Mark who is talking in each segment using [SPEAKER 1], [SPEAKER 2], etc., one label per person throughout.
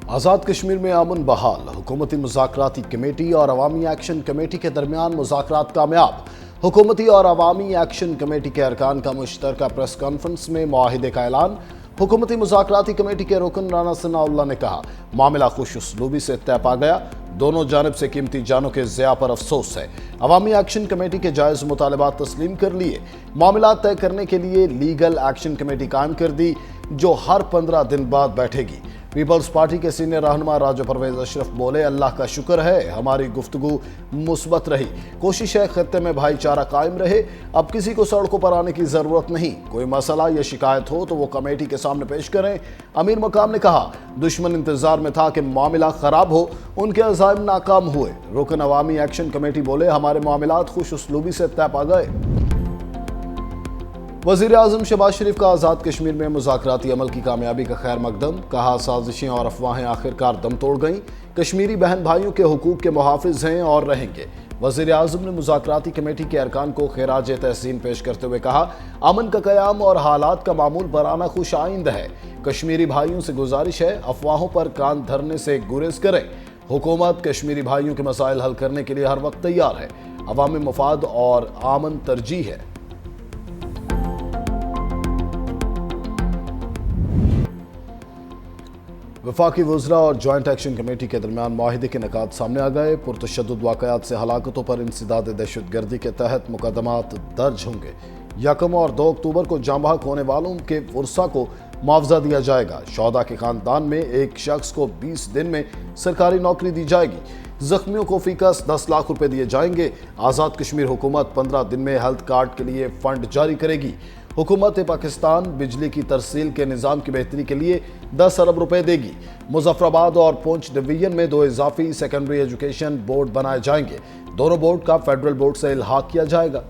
[SPEAKER 1] आज़ाद कश्मीर में अमन बहाल। हुकूमती मुज़ाकराती कमेटी और अवामी एक्शन कमेटी के दरमियान मुज़ाकरात कामयाब। हुकूमती और अवामी एक्शन कमेटी के अरकान का मुश्तरका प्रेस कॉन्फ्रेंस में मुआहिदे का ऐलान। हुकूमती मुज़ाकराती कमेटी के रुकन राना सनाउल्लाह ने कहा, मामला खुश उसलूबी से तय पा गया। दोनों जानिब से कीमती जानों के ज़िया पर अफसोस है। अवामी एक्शन कमेटी के जायज़ मुतालबात तस्लीम कर लिए। मामला तय करने के लिए लीगल एक्शन कमेटी कायम कर दी, जो हर 15 दिन बाद बैठेगी। पीपल्स पार्टी के सीनियर रहनुमा राजा परवेज अशरफ बोले, अल्लाह का शुक्र है हमारी गुफ्तगू मुस्बत रही। कोशिश है खत्ते में भाईचारा कायम रहे। अब किसी को सड़कों पर आने की जरूरत नहीं। कोई मसला या शिकायत हो तो वो कमेटी के सामने पेश करें। अमीर मकाम ने कहा, दुश्मन इंतजार में था कि मामला खराब हो, उनके अज़ाइम नाकाम हुए। रुकन अवामी एक्शन कमेटी बोले, हमारे मामलात खुश उसलूबी से तय पा गए। वज़ीर आज़म शहबाज शरीफ का आज़ाद कश्मीर में मुज़ाकराती अमल की कामयाबी का खैर मकदम। कहा, साजिशें और अफवाहें आखिरकार दम तोड़ गईं। कश्मीरी बहन भाइयों के हुकूक के मुहाफिज हैं और रहेंगे। वज़ीर आज़म ने मुज़ाकराती कमेटी के अरकान को खिराज तहसीन पेश करते हुए कहा, अमन का क़याम और हालात का मामूल बराना खुश आइंद है। कश्मीरी भाइयों से गुजारिश है, अफवाहों पर कान धरने से गुरेज करें। हुकूमत कश्मीरी भाइयों के मसाइल हल करने के लिए हर वक्त तैयार है। अवामी मफाद और आमन तरजीह है। वफाकी वज़रा और जॉइंट एक्शन कमेटी के दरमियान मुआहिदे के निकात सामने आ गए। पुरतशद्दुद वाक़यात से हलाकतों पर इंसदाद दहशतगर्दी के तहत मुकदमात दर्ज होंगे। 1 और 2 अक्टूबर को जाँ बहक होने वालों के फुरसा को मुआवजा दिया जाएगा। शौदा के खानदान में एक शख्स को 20 दिन में सरकारी नौकरी दी जाएगी। जख्मियों को फीकस 10 लाख रुपए दिए जाएंगे। आज़ाद कश्मीर हुकूमत 15 दिन में हेल्थ कार्ड के लिए फंड जारी करेगी। हुकूमत पाकिस्तान बिजली की तरसील के निज़ाम की बेहतरी के लिए 10 अरब रुपए देगी। मुजफ्फराबाद और पुंछ डिवीजन में 2 इजाफी सेकेंडरी एजुकेशन बोर्ड बनाए जाएंगे। दोनों बोर्ड का फेडरल बोर्ड से इल्हाक किया जाएगा।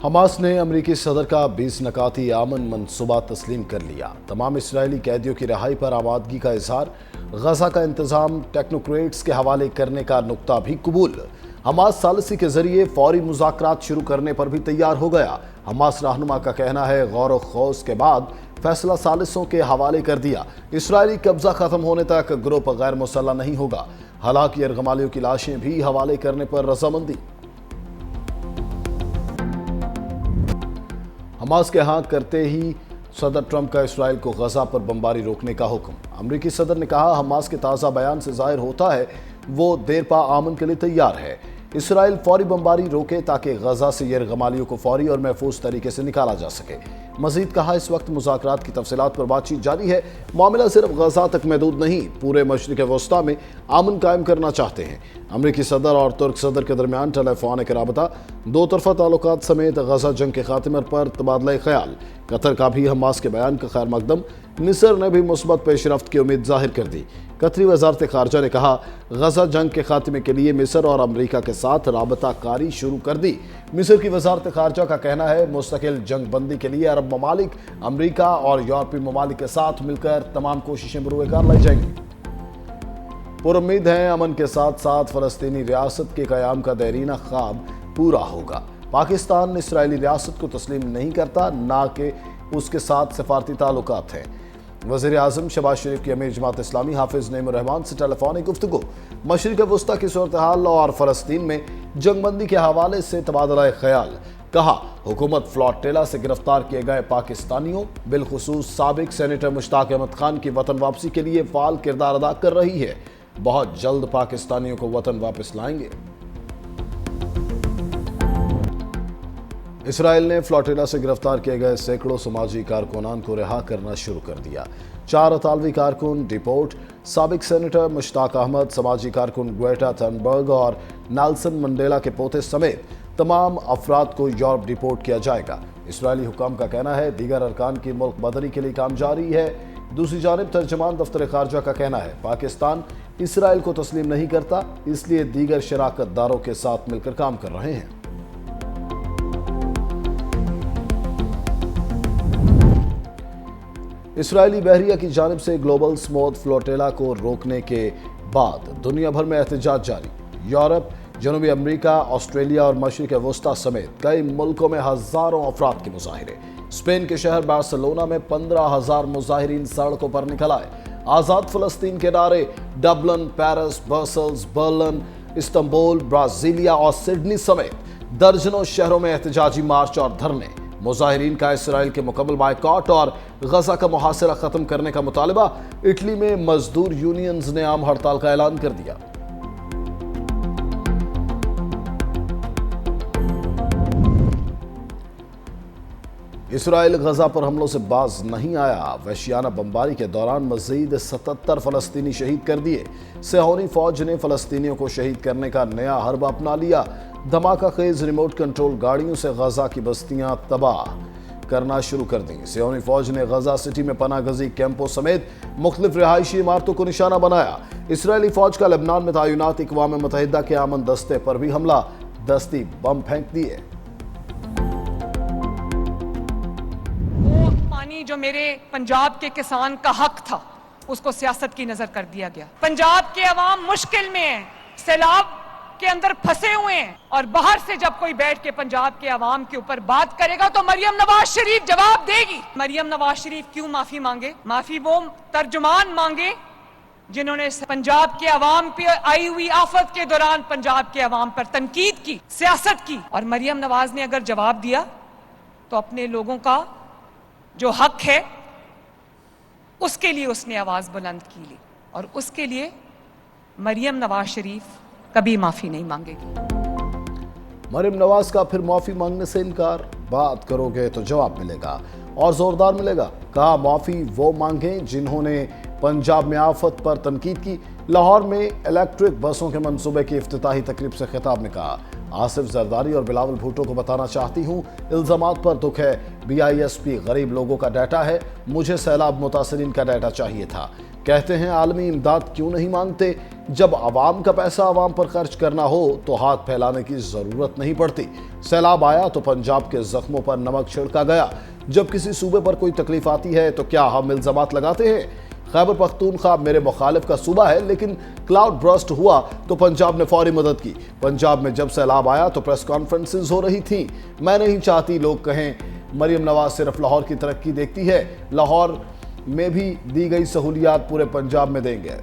[SPEAKER 1] हमास ने अमरीकी सदर का 20 नकाती आमन मनसूबा तस्लीम कर लिया। तमाम इसराइली कैदियों की रिहाई पर आमादगी का इजहार। गजा का इंतजाम टेक्नोक्रेट्स के हवाले करने का नुक्ता भी कबूल। हमास सालिसी के जरिए फौरी मुज़ाकरात शुरू करने पर भी तैयार हो गया। हमास रहनुमा का कहना है, गौर व खौस के बाद फैसला सालिसों के हवाले कर दिया। इसराइली कब्जा खत्म होने तक ग्रुप गैर मुसल्लह नहीं होगा। हालांकि यरगमालियों की लाशें भी हवाले करने पर रजामंदी। हमास के हाँ करते ही सदर ट्रंप का इसराइल को गजा पर बमबारी रोकने का हुक्म। अमरीकी सदर ने कहा, हमास के ताज़ा बयान से जाहिर होता है वो देर पा आमन के लिए तैयार है। इसराइल फौरी बमबारी रोके ताकि गजा से यरगमालियों को फौरी और महफूज तरीके से निकाला जा सके। मजीद कहा, इस वक्त मुज़ाकरात की तफसीलात पर बातचीत जारी है। मामला सिर्फ गजा तक महदूद नहीं, पूरे मशरिक़ वस्ता में आमन कायम करना चाहते हैं। अमरीकी सदर और तुर्क सदर के दरमियान टेलीफोनिक राबता, दो तरफा ताल्लुकात समेत गजा जंग के खात्मे पर तबादला ख्याल। कतर का भी हमास के बयान का खैर मकदम। मिस्र ने भी मुस्बत पेशरफ्त की उम्मीद जाहिर कर दी। कतरी वजारत खारजा ने कहा, गजा जंग के खात्मे के लिए मिस्र और अमरीका के साथ राबता कारी शुरू कर दी। मिस्र की वजारत खारजा का कहना है, मुस्तकिल जंग बंदी के लिए अरब ममालिक, अमरीका और यूरोपीय ममालिक के साथ मिलकर तमाम कोशिशें बरूएकार लाई जाएंगी। पुरुम्मीद हैं अमन के साथ साथ फलस्तीनी रियासत के क़याम का देरीना ख्वाब पूरा होगा। पाकिस्तान इसराइली रियासत को तस्लीम नहीं करता, ना कि उसके साथ सफारती ताल्लुकात हैं। वज़ीर आज़म शहबाज शरीफ की अमीर जमात इस्लामी हाफिज नईमुर रहमान से टेलीफोनिक गुफ्तगू। मशरिक़ वस्ता की सूरत हाल और फ़लस्तीन में जंगबंदी के हवाले से तबादला ख्याल। कहा, हुकूमत फ्लोटेला से गिरफ्तार किए गए पाकिस्तानियों, बिलखुसूस साबिक सेनेटर मुश्ताक अहमद खान की वतन वापसी के लिए फ़ाल किरदार अदा कर रही है। बहुत जल्द पाकिस्तानियों को वतन वापस लाएंगे। इसराइल ने फ्लोटेला से गिरफ्तार किए गए सैकड़ों समाजी कारकुनान को रिहा करना शुरू कर दिया। 4 अतालवी कारकुन डिपोर्ट, साबिक सेनेटर मुश्ताक अहमद, समाजी कारकुन ग्रेटा थनबर्ग और नेल्सन मंडेला के पोते समेत तमाम अफराद को यूरोप डिपोर्ट किया जाएगा। इसराइली हुकाम का कहना है, दीगर अरकान की मुल्क बदरी के लिए काम जारी है। दूसरी जानिब तर्जमान दफ्तर खारजा का कहना है, पाकिस्तान इसराइल को तस्लीम नहीं करता, इसलिए दीगर शराकतदारों के साथ मिलकर काम कर रहे हैं। इसराइली बहरिया की जानिब से ग्लोबल स्मूथ फ्लोटेला को रोकने के बाद दुनिया भर में एहतजाज जारी। यूरोप, जनूबी अमेरिका, ऑस्ट्रेलिया और मशरिक़ वस्ता समेत कई मुल्कों में हज़ारों अफराद के मुजाहिरे। اسپین کے شہر بارسلونا میں 15,000 مظاہرین سڑکوں پر نکل آئے۔ آزاد فلسطین کے نعرے Dublin, Paris, Brussels, Berlin, Istanbul, Brasilia اور سڈنی سمیت درجنوں شہروں میں احتجاجی مارچ اور دھرنے۔ مظاہرین کا اسرائیل کے مکمل بائیکاٹ اور غزہ کا محاصرہ ختم کرنے کا مطالبہ۔ اٹلی میں مزدور یونینز نے عام ہڑتال کا اعلان کر دیا۔ اسرائیل غزہ پر حملوں سے باز نہیں آیا۔ وحشیانہ بمباری کے دوران مزید 77 فلسطینی شہید کر دیے۔ صہیونی فوج نے فلسطینیوں کو شہید کرنے کا نیا حربہ اپنا لیا۔ دھماکہ خیز ریموٹ کنٹرول گاڑیوں سے غزہ کی بستیاں تباہ کرنا شروع کر دیں۔ صہیونی فوج نے غزہ سٹی میں پناہ گزی کیمپوں سمیت مختلف رہائشی عمارتوں کو نشانہ بنایا۔ اسرائیلی فوج کا لبنان میں تعینات اقوام متحدہ کے امن دستے پر بھی حملہ، دستی بم پھینک دیے۔
[SPEAKER 2] جو میرے پنجاب کے کسان کا حق تھا اس کو سیاست کی نظر کر دیا گیا۔ پنجاب کے عوام مشکل میں ہیں، سیلاب کے اندر پھنسے ہوئے ہیں، اور باہر سے جب کوئی بیٹھ کے پنجاب کے عوام کے اوپر بات کرے گا تو مریم نواز شریف جواب دے گی۔ مریم نواز شریف کیوں معافی مانگے؟ معافی وہ ترجمان مانگے جنہوں نے پنجاب کے عوام پہ آئی ہوئی آفت کے دوران پنجاب کے عوام پر تنقید کی، سیاست کی، اور مریم نواز نے اگر جواب دیا تو اپنے لوگوں کا جو حق ہے اس کے لیے اس نے آواز بلند کی لی، اور اس کے لیے مریم نواز شریف کبھی معافی نہیں مانگے گی۔
[SPEAKER 1] مریم نواز کا پھر معافی مانگنے سے انکار؟ بات کرو گے تو جواب ملے گا، اور زوردار ملے گا۔ کہا معافی وہ مانگیں جنہوں نے پنجاب میں آفت پر تنقید کی۔ لاہور میں الیکٹرک بسوں کے منصوبے کی افتتاحی تقریب سے خطاب میں کہا، آصف زرداری اور بلاول بھٹو کو بتانا چاہتی ہوں الزامات پر دکھ ہے۔ BISP غریب لوگوں کا ڈیٹا ہے، مجھے سیلاب متاثرین کا ڈیٹا چاہیے تھا۔ کہتے ہیں عالمی امداد کیوں نہیں مانگتے؟ جب عوام کا پیسہ عوام پر خرچ کرنا ہو تو ہاتھ پھیلانے کی ضرورت نہیں پڑتی۔ سیلاب آیا تو پنجاب کے زخموں پر نمک چھڑکا گیا۔ جب کسی صوبے پر کوئی تکلیف آتی ہے تو کیا ہم الزامات لگاتے ہیں؟ خیبر پختونخوا میرے مخالف کا صوبہ ہے، لیکن کلاؤڈ برسٹ ہوا تو پنجاب نے فوری مدد کی۔ پنجاب میں جب سیلاب آیا تو پریس کانفرنسز ہو رہی تھیں۔ میں نہیں چاہتی لوگ کہیں مریم نواز صرف لاہور کی ترقی دیکھتی ہے، لاہور میں بھی دی گئی سہولیات پورے پنجاب میں دیں گے۔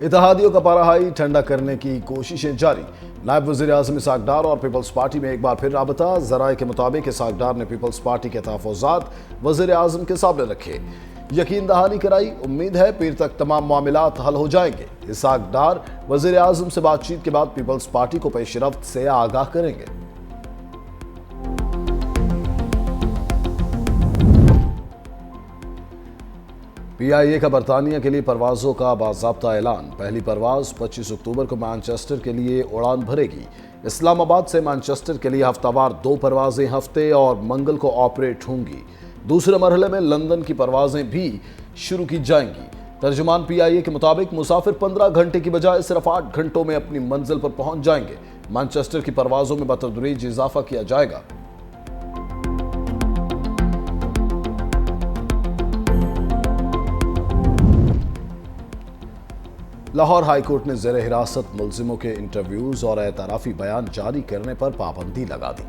[SPEAKER 1] اتحادیوں کا پارہ ہائی، ٹھنڈا کرنے کی کوششیں جاری۔ نائب وزیر اعظم اسحاق ڈار اور پیپلز پارٹی میں ایک بار پھر رابطہ۔ ذرائع کے مطابق اسحاق ڈار نے پیپلز پارٹی کے تحفظات وزیر اعظم کے سامنے رکھے، یقین دہانی کرائی۔ امید ہے پیر تک تمام معاملات حل ہو جائیں گے۔ اسحاق ڈار وزیر اعظم سے بات چیت کے بعد پیپلز پارٹی کو پیش رفت سے آگاہ کریں گے۔ PIA کا برطانیہ کے لیے پروازوں کا باضابطہ اعلان۔ پہلی پرواز 25 اکتوبر کو مانچسٹر کے لیے اڑان بھرے گی۔ اسلام آباد سے مانچسٹر کے لیے ہفتہ وار 2 پروازیں ہفتے اور منگل کو آپریٹ ہوں گی۔ دوسرے مرحلے میں لندن کی پروازیں بھی شروع کی جائیں گی۔ ترجمان PIA کے مطابق مسافر 15 گھنٹے کی بجائے صرف 8 گھنٹوں میں اپنی منزل پر پہنچ جائیں گے۔ مانچسٹر کی پروازوں میں بتدریج اضافہ کیا جائے گا۔ لاہور ہائی کورٹ نے زیر حراست ملزموں کے انٹرویوز اور اعترافی بیان جاری کرنے پر پابندی لگا دی۔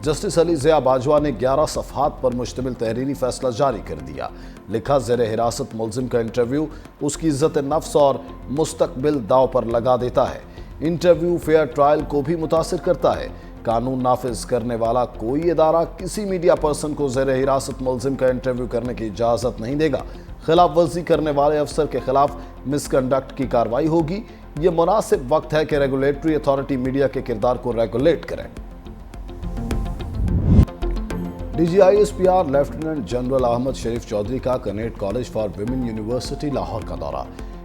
[SPEAKER 1] جسٹس علی ضیاء باجوہ نے 11 صفحات پر مشتمل تحریری فیصلہ جاری کر دیا۔ لکھا، زیر حراست ملزم کا انٹرویو اس کی عزت نفس اور مستقبل داؤ پر لگا دیتا ہے۔ انٹرویو فیئر ٹرائل کو بھی متاثر کرتا ہے۔ قانون نافذ کرنے والا کوئی ادارہ کسی میڈیا پرسن کو زیر حراست ملزم کا انٹرویو کرنے کی اجازت نہیں دے گا۔ خلاف ورزی کرنے والے افسر کے خلاف مس کنڈکٹ کی کارروائی ہوگی۔ یہ مناسب وقت ہے کہ ریگولیٹری اتھارٹی میڈیا کے کردار کو ریگولیٹ کرے۔ DGISPR lieutenant general Ahmad Sharif Chaudhry کا Kinnaird college for women university Lahore کا دورہ۔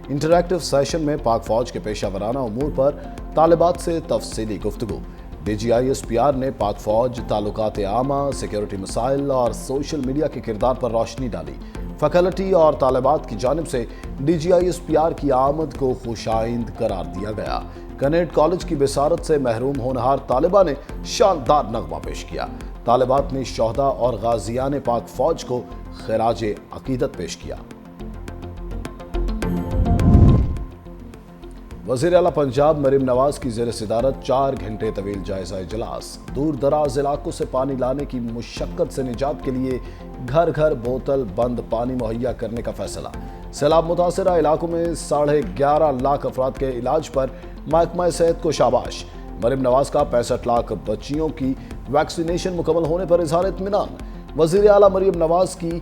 [SPEAKER 1] انٹریکٹیو سیشن میں پاک فوج کے پیشہ ورانہ امور پر طالبات سے تفصیلی گفتگو۔ DGISPR نے پاک فوج، تعلقات عامہ، سیکیورٹی مسائل اور سوشل میڈیا کے کردار پر روشنی ڈالی۔ فیکلٹی اور طالبات کی جانب سے DGISPR کی آمد کو خوش آئند قرار دیا گیا۔ کنیٹ کالج کی بصارت سے محروم ہونہار طالبہ نے شاندار نغمہ پیش کیا۔ طالبات نے شہداء اور غازیان پاک فوج کو خراج عقیدت پیش کیا۔ वज़ीर आला पंजाब मरीम नवाज की ज़ेर सदारत 4 घंटे तवील जायजा इजलास। दूर दराज इलाकों से पानी लाने की मुशक्कत से निजात के लिए घर घर बोतल बंद पानी मुहैया करने का फैसला। सैलाब मुतासरा इलाकों में 11.5 लाख अफराद के इलाज पर महकमा सेहत को शाबाश। मरीम नवाज का 65 लाख बच्चियों की वैक्सीनेशन मुकम्मल होने पर इजहार इत्मीनान। वज़ीर आला मरीम नवाज की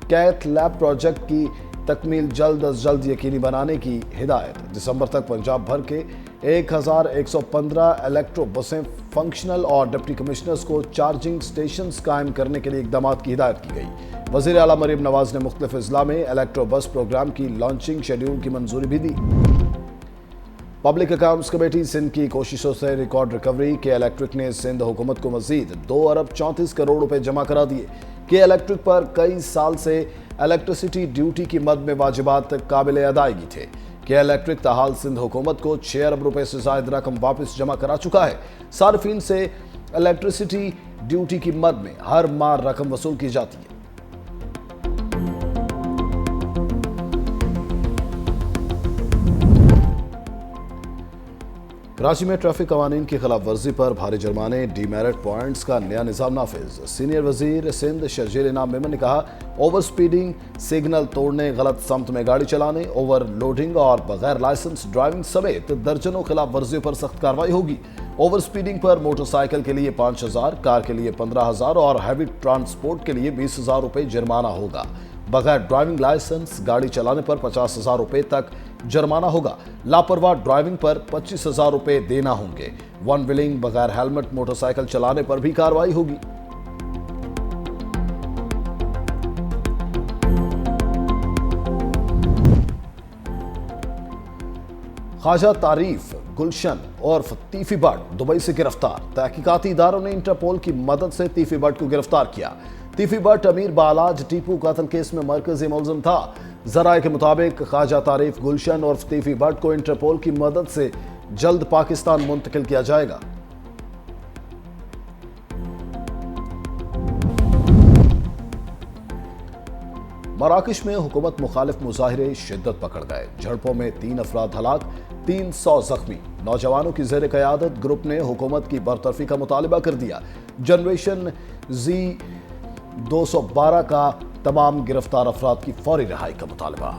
[SPEAKER 1] कैथ लैब प्रोजेक्ट की तकमील जल्द अज जल्द यकीनी बनाने की हिदायत। दिसंबर तक पंजाब भर के 1115 इलेक्ट्रो बसें फंक्शनल और डिप्टी कमिश्नर्स को चार्जिंग स्टेशंस कायम करने के लिए इकदाम की हिदायत की गई। वज़ीर आला मरीम नवाज ने मुख्तलिफ अजला में इलेक्ट्रो बस प्रोग्राम की लॉन्चिंग शेड्यूल की मंजूरी भी दी। पब्लिक अकाउंट्स कमेटी सिंध की कोशिशों से रिकॉर्ड रिकवरी। के इलेक्ट्रिक ने सिंध हुकूमत को मजीद 2 अरब 34 करोड़ रुपए जमा करा दिए। के इलेक्ट्रिक पर कई साल से इलेक्ट्रिसिटी ड्यूटी की मद में वाजिबात काबिल अदायगी थे। के इलेक्ट्रिक ताहाल सिंध हुकूमत को 6 अरब रुपए से जायद रकम वापस जमा करा चुका है। सार्फिन से इलेक्ट्रिसिटी ड्यूटी की मद में हर माह रकम वसूल की जाती है। कराची में ट्रैफिक कवानीन की खिलाफ वर्जी पर भारी जुर्माने, डीमेरिट पॉइंट्स का नया निज़ाम नाफिज। सीनियर वजीर सिंध शर्जील इनाम मेमन ने कहा, ओवर स्पीडिंग, सिग्नल तोड़ने, गलत समत में गाड़ी चलाने, ओवर लोडिंग और बगैर लाइसेंस ड्राइविंग समेत दर्जनों खिलाफ वर्जियों पर सख्त कार्रवाई होगी। ओवर स्पीडिंग पर मोटरसाइकिल के लिए 5,000, कार के लिए 15,000 और हैवी ट्रांसपोर्ट के लिए 20,000 रुपए जुर्माना होगा। बगैर ड्राइविंग लाइसेंस गाड़ी चलाने पर 50,000 रुपए तक जुर्माना होगा। लापरवाह ड्राइविंग पर 25,000 रुपए देना होंगे। वन व्हीलिंग, बगैर हेलमेट मोटरसाइकिल चलाने पर भी कार्रवाई होगी। ख्वाजा तारीफ, गुलशन और तीफी भट्ट दुबई से गिरफ्तार। तहकीकाती इदारों ने इंटरपोल की मदद से तीफी भट्ट को गिरफ्तार किया। तीफी भट्ट अमीर बालाज टीपू कत्ल केस में मरकजी मुलजिम था। जराये के मुताबिक ख्वाजा तारीफ, गुलशन और तीफी भट्ट को इंटरपोल की मदद से जल्द पाकिस्तान मुंतकिल किया जाएगा। मराकश में हुकूमत मुखालिफ मुजाहिरे शिद्दत पकड़ गए। झड़पों में 3 अफराद हलाक, 300 जख्मी। नौजवानों की ज़ेर क़यादत ग्रुप ने हुकूमत की बरतरफी का मुतालिबा कर दिया। जनरेशन Z 212 का तमाम गिरफ्तार अफराद की फौरी रिहाई का मुतालिबा।